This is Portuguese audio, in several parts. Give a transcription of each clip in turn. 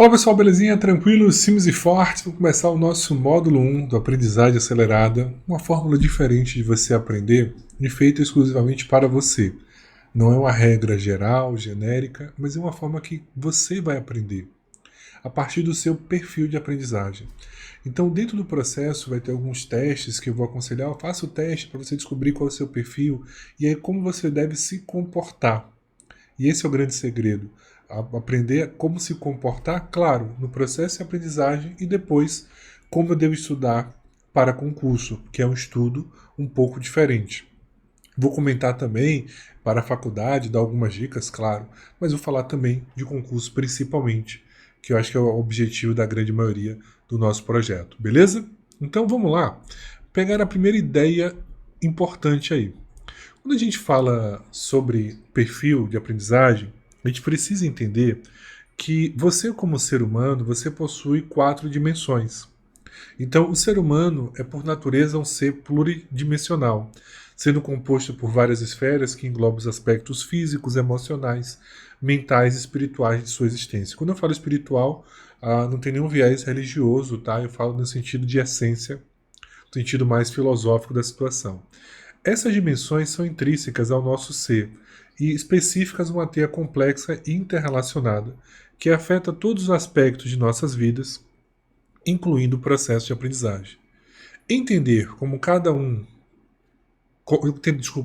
Olá pessoal, belezinha? Tranquilo? Simples e fortes? Vamos começar o nosso módulo 1 do Aprendizagem Acelerada, uma fórmula diferente de você aprender e feita exclusivamente para você. Não é uma regra geral, genérica, mas é uma forma que você vai aprender a partir do seu perfil de aprendizagem. Então, dentro do processo, vai ter alguns testes que eu vou aconselhar. Faça o teste para você descobrir qual é o seu perfil e aí como você deve se comportar. E esse é o grande segredo. Aprender como se comportar, claro, no processo de aprendizagem e depois como eu devo estudar para concurso, que é um estudo um pouco diferente. Vou comentar também para a faculdade, dar algumas dicas, claro, mas vou falar também de concurso principalmente, que eu acho que é o objetivo da grande maioria do nosso projeto, beleza? Então vamos lá, pegar a primeira ideia importante aí. Quando a gente fala sobre perfil de aprendizagem, a gente precisa entender que você, como ser humano, você possui 4 dimensões. Então, o ser humano é, por natureza, um ser pluridimensional, sendo composto por várias esferas que englobam os aspectos físicos, emocionais, mentais e espirituais de sua existência. Quando eu falo espiritual, não tem nenhum viés religioso, tá? Eu falo no sentido de essência, no sentido mais filosófico da situação. Essas dimensões são intrínsecas ao nosso ser e específicas numa teia complexa e interrelacionada que afeta todos os aspectos de nossas vidas, incluindo o processo de aprendizagem. Entender como cada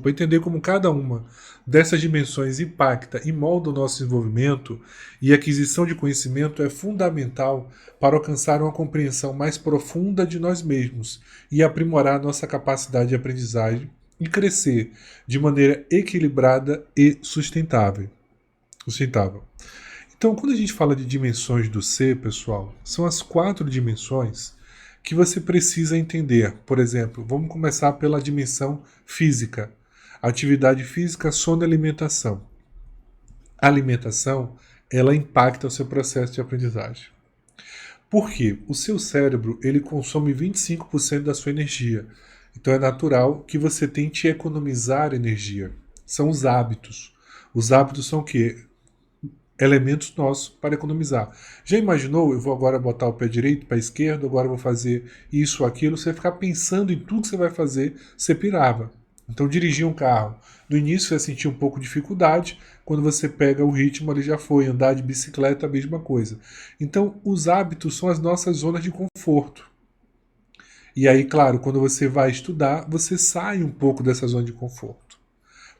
entender como cada uma dessas dimensões impacta e molda o nosso desenvolvimento e aquisição de conhecimento é fundamental para alcançar uma compreensão mais profunda de nós mesmos e aprimorar nossa capacidade de aprendizagem e crescer de maneira equilibrada e sustentável. Então, quando a gente fala de dimensões do ser, pessoal, são as 4 dimensões que você precisa entender. Por exemplo, vamos começar pela dimensão física. Atividade física, sono e alimentação. A alimentação, ela impacta o seu processo de aprendizagem. Por quê? O seu cérebro, ele consome 25% da sua energia. Então é natural que você tente economizar energia. São os hábitos. Os hábitos são o quê? Elementos nossos para economizar. Já imaginou? Eu vou agora botar o pé direito para a esquerda, agora eu vou fazer isso ou aquilo. Você ficar pensando em tudo que você vai fazer, você pirava. Então dirigir um carro. No início você sentir um pouco de dificuldade, quando você pega o ritmo ali já foi. Andar de bicicleta, a mesma coisa. Então os hábitos são as nossas zonas de conforto. E aí, claro, quando você vai estudar, você sai um pouco dessa zona de conforto.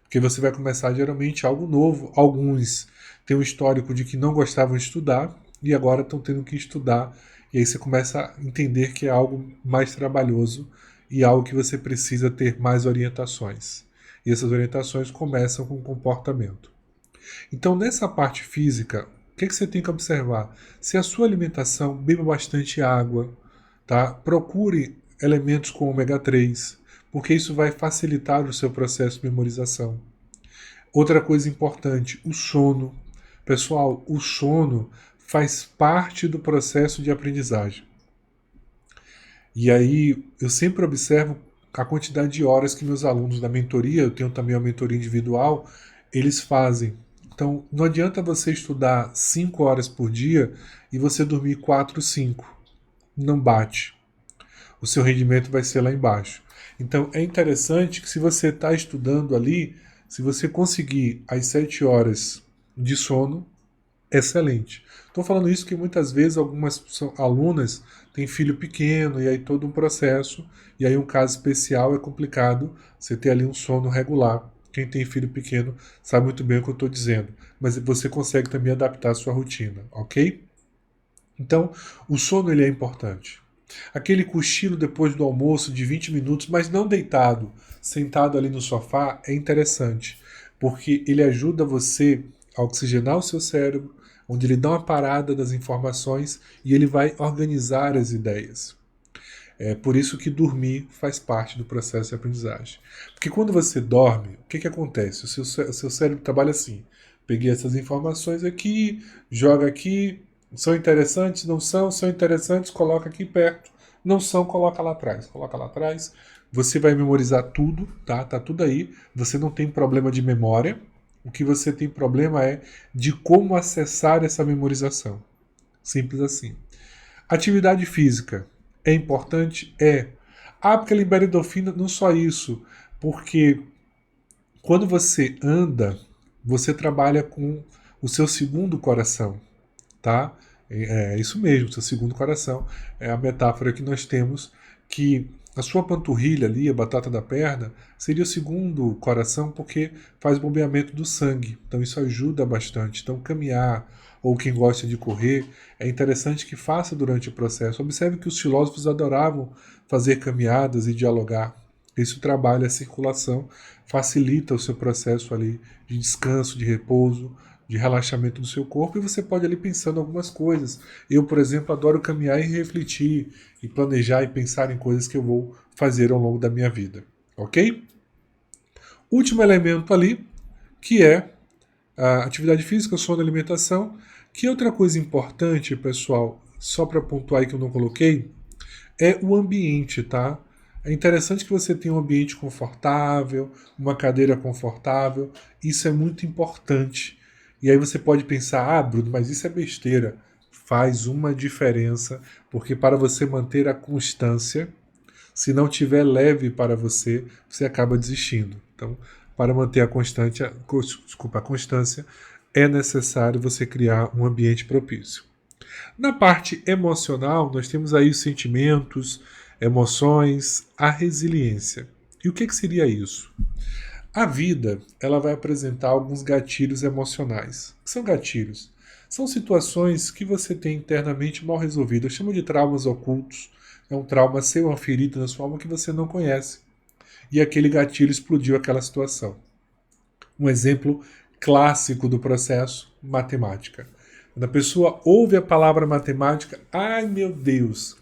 Porque você vai começar geralmente algo novo. Alguns têm um histórico de que não gostavam de estudar e agora estão tendo que estudar. E aí você começa a entender que é algo mais trabalhoso e algo que você precisa ter mais orientações. E essas orientações começam com o comportamento. Então, nessa parte física, o que você tem que observar? Se a sua alimentação, beba bastante água, tá? Procure elementos com ômega 3, porque isso vai facilitar o seu processo de memorização. Outra coisa importante, o sono. Pessoal, o sono faz parte do processo de aprendizagem. E aí eu sempre observo a quantidade de horas que meus alunos da mentoria, eu tenho também uma mentoria individual, eles fazem. Então não adianta você estudar 5 horas por dia e você dormir 4, 5. Não bate. O seu rendimento vai ser lá embaixo. Então é interessante que se você está estudando ali, se você conseguir as 7 horas de sono, excelente. Estou falando isso porque muitas vezes algumas alunas têm filho pequeno e aí todo um processo, e aí um caso especial é complicado você ter ali um sono regular. Quem tem filho pequeno sabe muito bem o que eu estou dizendo, mas você consegue também adaptar a sua rotina, ok? Então, o sono ele é importante. Aquele cochilo depois do almoço de 20 minutos, mas não deitado, sentado ali no sofá, é interessante, porque ele ajuda você a oxigenar o seu cérebro, onde ele dá uma parada das informações e ele vai organizar as ideias. É por isso que dormir faz parte do processo de aprendizagem. Porque quando você dorme, o que acontece? O seu cérebro trabalha assim. Peguei essas informações aqui, joga aqui, são interessantes, não são, são interessantes, coloca aqui perto, não são, coloca lá atrás. Coloca lá atrás, você vai memorizar tudo, tá? Tá tudo aí, você não tem problema de memória, o que você tem problema é de como acessar essa memorização. Simples assim. Atividade física é importante? É. Ah, porque libera endorfina, não só isso. Porque quando você anda, você trabalha com o seu segundo coração, tá? É isso mesmo, seu segundo coração. É a metáfora que nós temos, que a sua panturrilha ali, a batata da perna, seria o segundo coração porque faz bombeamento do sangue. Então isso ajuda bastante. Então caminhar, ou quem gosta de correr, é interessante que faça durante o processo. Observe que os filósofos adoravam fazer caminhadas e dialogar. Isso trabalha a circulação, facilita o seu processo ali de descanso, de repouso, de relaxamento do seu corpo, e você pode ali pensando algumas coisas. Eu, por exemplo, adoro caminhar e refletir, e planejar e pensar em coisas que eu vou fazer ao longo da minha vida. Ok? Último elemento ali, que é a atividade física, sono e alimentação. Que outra coisa importante, pessoal, só para pontuar aí que eu não coloquei, é o ambiente, tá? É interessante que você tenha um ambiente confortável, uma cadeira confortável. Isso é muito importante. E aí você pode pensar, ah, Bruno, mas isso é besteira. Faz uma diferença, porque para você manter a constância, se não tiver leve para você, você acaba desistindo. Então, para manter a constância, é necessário você criar um ambiente propício. Na parte emocional, nós temos aí os sentimentos, emoções, a resiliência. E o que seria isso? A vida, ela vai apresentar alguns gatilhos emocionais. O que são gatilhos? São situações que você tem internamente mal resolvidas. Eu chamo de traumas ocultos. É um trauma seu, uma ferida na sua alma que você não conhece. E aquele gatilho explodiu aquela situação. Um exemplo clássico do processo, matemática. Quando a pessoa ouve a palavra matemática, ai meu Deus,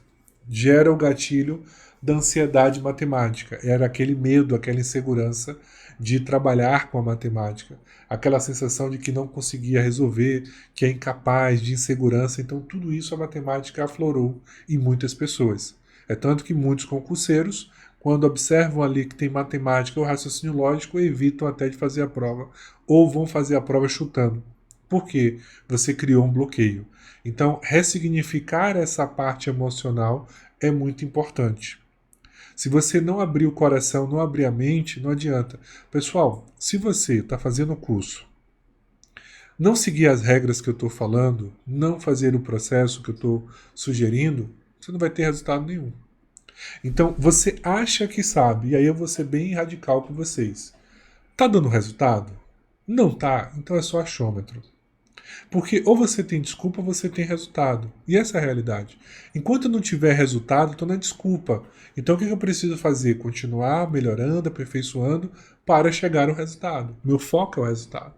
gera o gatilho da ansiedade matemática. Era aquele medo, aquela insegurança de trabalhar com a matemática. Aquela sensação de que não conseguia resolver, que é incapaz, de insegurança. Então tudo isso a matemática aflorou em muitas pessoas. É tanto que muitos concurseiros, quando observam ali que tem matemática ou raciocínio lógico, evitam até de fazer a prova ou vão fazer a prova chutando. Por quê? Você criou um bloqueio. Então, ressignificar essa parte emocional é muito importante. Se você não abrir o coração, não abrir a mente, não adianta. Pessoal, se você está fazendo o curso, não seguir as regras que eu estou falando, não fazer o processo que eu estou sugerindo, você não vai ter resultado nenhum. Então, você acha que sabe, e aí eu vou ser bem radical com vocês. Tá dando resultado? Não tá? Então é só achômetro. Porque ou você tem desculpa ou você tem resultado. E essa é a realidade. Enquanto não tiver resultado, estou na desculpa. Então o que eu preciso fazer? Continuar melhorando, aperfeiçoando para chegar ao resultado. Meu foco é o resultado.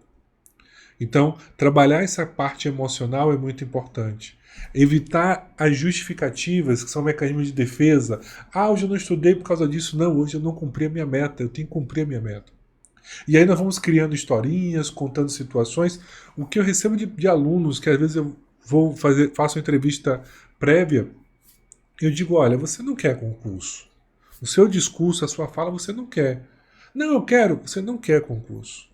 Então, trabalhar essa parte emocional é muito importante. Evitar as justificativas, que são mecanismos de defesa. Ah, hoje eu não estudei por causa disso. Não, hoje eu não cumpri a minha meta. Eu tenho que cumprir a minha meta. E aí nós vamos criando historinhas, contando situações. O que eu recebo de alunos, que às vezes eu faço uma entrevista prévia, eu digo, olha, você não quer concurso. O seu discurso, a sua fala, você não quer. Não, eu quero. Você não quer concurso.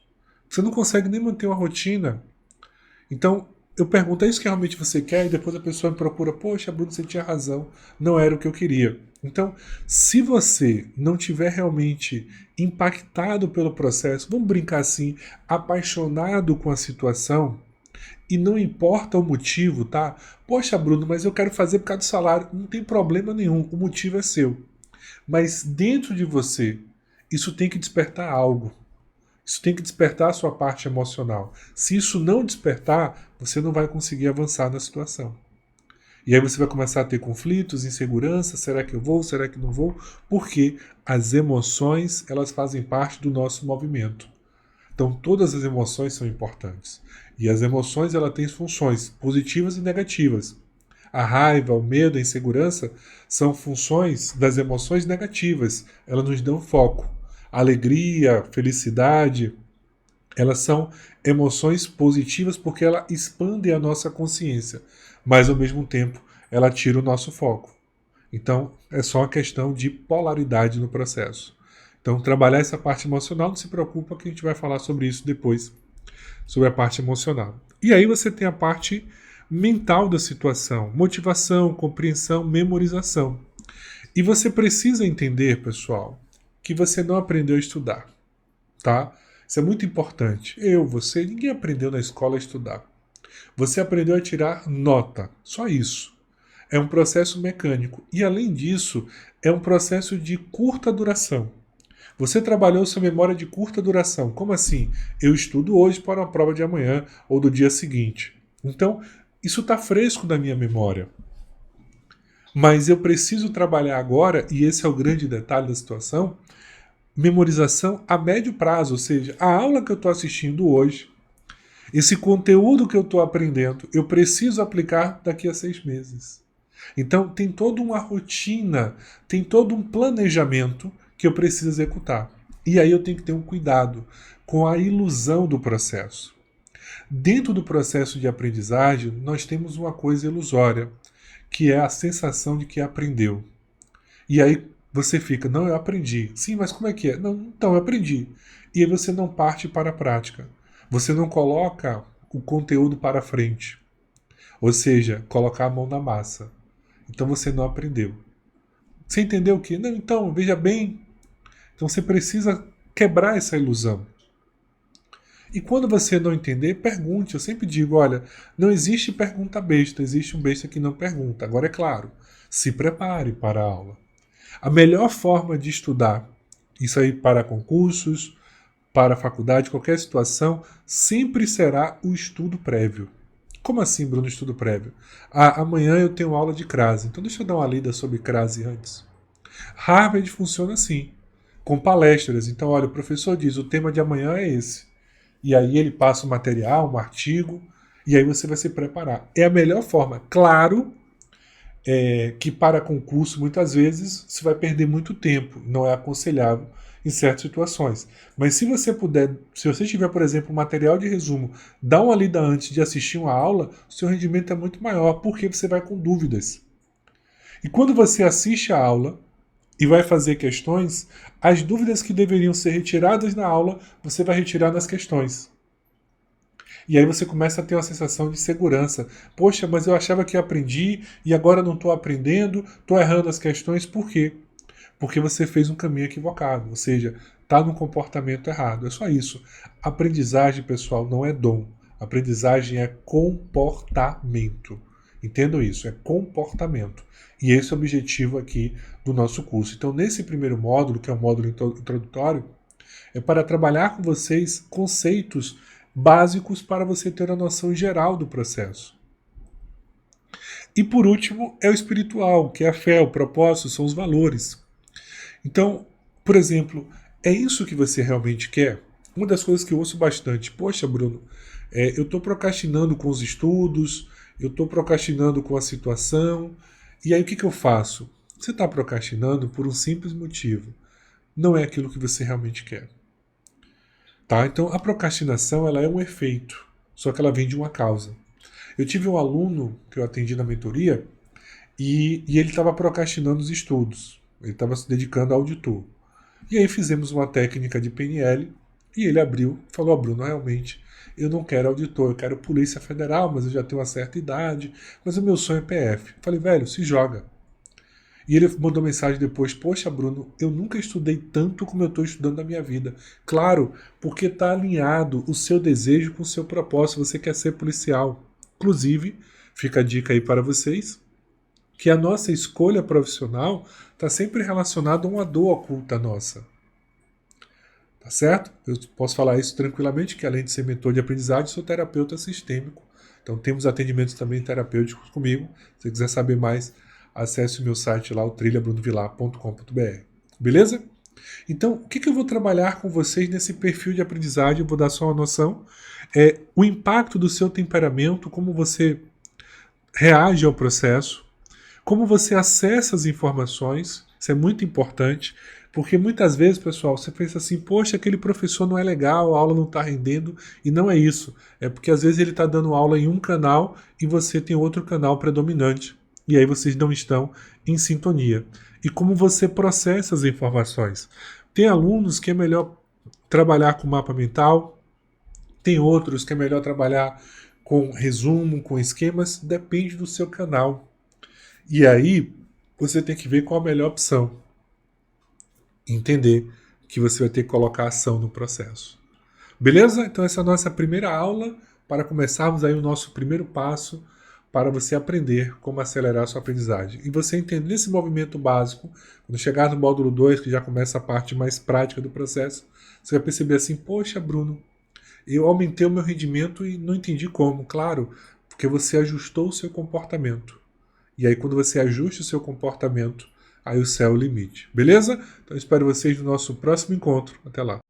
Você não consegue nem manter uma rotina. Então, eu pergunto, é isso que realmente você quer? E depois a pessoa me procura, poxa, Bruno, você tinha razão. Não era o que eu queria. Então, se você não tiver realmente impactado pelo processo, vamos brincar assim, apaixonado com a situação, e não importa o motivo, tá? Poxa, Bruno, mas eu quero fazer por causa do salário. Não tem problema nenhum, o motivo é seu. Mas dentro de você, isso tem que despertar algo. Isso tem que despertar a sua parte emocional. Se isso não despertar, você não vai conseguir avançar na situação. E aí você vai começar a ter conflitos, insegurança, será que eu vou, será que não vou? Porque as emoções, elas fazem parte do nosso movimento. Então todas as emoções são importantes. E as emoções, elas têm funções positivas e negativas. A raiva, o medo, a insegurança são funções das emoções negativas. Elas nos dão foco. A alegria, felicidade, elas são emoções positivas porque elas expandem a nossa consciência, mas ao mesmo tempo ela tira o nosso foco. Então é só uma questão de polaridade no processo. Então trabalhar essa parte emocional, não se preocupa que a gente vai falar sobre isso depois, sobre a parte emocional. E aí você tem a parte mental da situação, motivação, compreensão, memorização. E você precisa entender, pessoal, que você não aprendeu a estudar, tá? Isso é muito importante. Você, ninguém aprendeu na escola a estudar. Você aprendeu a tirar nota, só isso. É um processo mecânico. E, além disso, é um processo de curta duração. Você trabalhou sua memória de curta duração. Como assim? Eu estudo hoje para uma prova de amanhã ou do dia seguinte. Então, isso está fresco na minha memória. Mas eu preciso trabalhar agora, e esse é o grande detalhe da situação, memorização a médio prazo, ou seja, a aula que eu estou assistindo hoje, esse conteúdo que eu estou aprendendo, eu preciso aplicar daqui a 6 meses. Então tem toda uma rotina, tem todo um planejamento que eu preciso executar. E aí eu tenho que ter um cuidado com a ilusão do processo. Dentro do processo de aprendizagem, nós temos uma coisa ilusória, que é a sensação de que aprendeu. E aí você fica, não, eu aprendi. Sim, mas como é que é? Não, então, eu aprendi. E aí você não parte para a prática. Você não coloca o conteúdo para frente. Ou seja, colocar a mão na massa. Então você não aprendeu. Você entendeu o quê? Não, então, veja bem. Então você precisa quebrar essa ilusão. E quando você não entender, pergunte. Eu sempre digo, olha, não existe pergunta besta, existe um besta que não pergunta. Agora, é claro, se prepare para a aula. A melhor forma de estudar, isso aí para concursos, para a faculdade, qualquer situação, sempre será o estudo prévio. Como assim, Bruno, estudo prévio? Amanhã eu tenho aula de crase, então deixa eu dar uma lida sobre crase antes. Harvard funciona assim, com palestras. Então, olha, o professor diz, o tema de amanhã é esse. E aí ele passa o material, um artigo, e aí você vai se preparar. É a melhor forma. Claro que para concurso, muitas vezes, você vai perder muito tempo. Não é aconselhável em certas situações. Mas se você puder, se você tiver, por exemplo, um material de resumo, dá uma lida antes de assistir uma aula, o seu rendimento é muito maior, porque você vai com dúvidas. E quando você assiste a aula e vai fazer questões, as dúvidas que deveriam ser retiradas na aula, você vai retirar nas questões. E aí você começa a ter uma sensação de segurança. Poxa, mas eu achava que aprendi e agora não estou aprendendo, estou errando as questões. Por quê? Porque você fez um caminho equivocado, ou seja, está no comportamento errado. É só isso. Aprendizagem, pessoal, não é dom. Aprendizagem é comportamento. Entendam isso, é comportamento. E esse é o objetivo aqui do nosso curso. Então, nesse primeiro módulo, que é o módulo introdutório, é para trabalhar com vocês conceitos básicos para você ter a noção geral do processo. E por último, é o espiritual, que é a fé, o propósito, são os valores. Então, por exemplo, é isso que você realmente quer? Uma das coisas que eu ouço bastante, poxa, Bruno, eu estou procrastinando com os estudos, eu estou procrastinando com a situação, e aí o que eu faço? Você está procrastinando por um simples motivo. Não é aquilo que você realmente quer. Tá? Então, a procrastinação ela é um efeito, só que ela vem de uma causa. Eu tive um aluno que eu atendi na mentoria e ele estava procrastinando os estudos. Ele estava se dedicando ao auditor. E aí fizemos uma técnica de PNL e ele abriu e falou, Bruno, realmente, eu não quero auditor, eu quero Polícia Federal, mas eu já tenho uma certa idade, mas o meu sonho é PF. Falei, velho, se joga. E ele mandou mensagem depois, poxa, Bruno, eu nunca estudei tanto como eu estou estudando na minha vida. Claro, porque está alinhado o seu desejo com o seu propósito, você quer ser policial. Inclusive, fica a dica aí para vocês, que a nossa escolha profissional está sempre relacionada a uma dor oculta nossa. Tá certo? Eu posso falar isso tranquilamente, que além de ser mentor de aprendizagem, sou terapeuta sistêmico. Então temos atendimentos também terapêuticos comigo. Se você quiser saber mais, acesse o meu site lá, o trilhabrunovilar.com.br. Beleza? Então, o que eu vou trabalhar com vocês nesse perfil de aprendizagem? Eu vou dar só uma noção. O impacto do seu temperamento, como você reage ao processo, como você acessa as informações, isso é muito importante, porque muitas vezes, pessoal, você pensa assim, poxa, aquele professor não é legal, a aula não está rendendo, e não é isso. É porque às vezes ele está dando aula em um canal e você tem outro canal predominante, e aí vocês não estão em sintonia. E como você processa as informações. Tem alunos que é melhor trabalhar com mapa mental, tem outros que é melhor trabalhar com resumo, com esquemas, depende do seu canal. E aí você tem que ver qual a melhor opção. Entender que você vai ter que colocar ação no processo. Beleza? Então essa é a nossa primeira aula para começarmos aí o nosso primeiro passo para você aprender como acelerar a sua aprendizagem. E você entender esse movimento básico, quando chegar no módulo 2, que já começa a parte mais prática do processo, você vai perceber assim, poxa, Bruno, eu aumentei o meu rendimento e não entendi como. Claro, porque você ajustou o seu comportamento. E aí quando você ajusta o seu comportamento, aí o céu é o limite. Beleza? Então espero vocês no nosso próximo encontro. Até lá.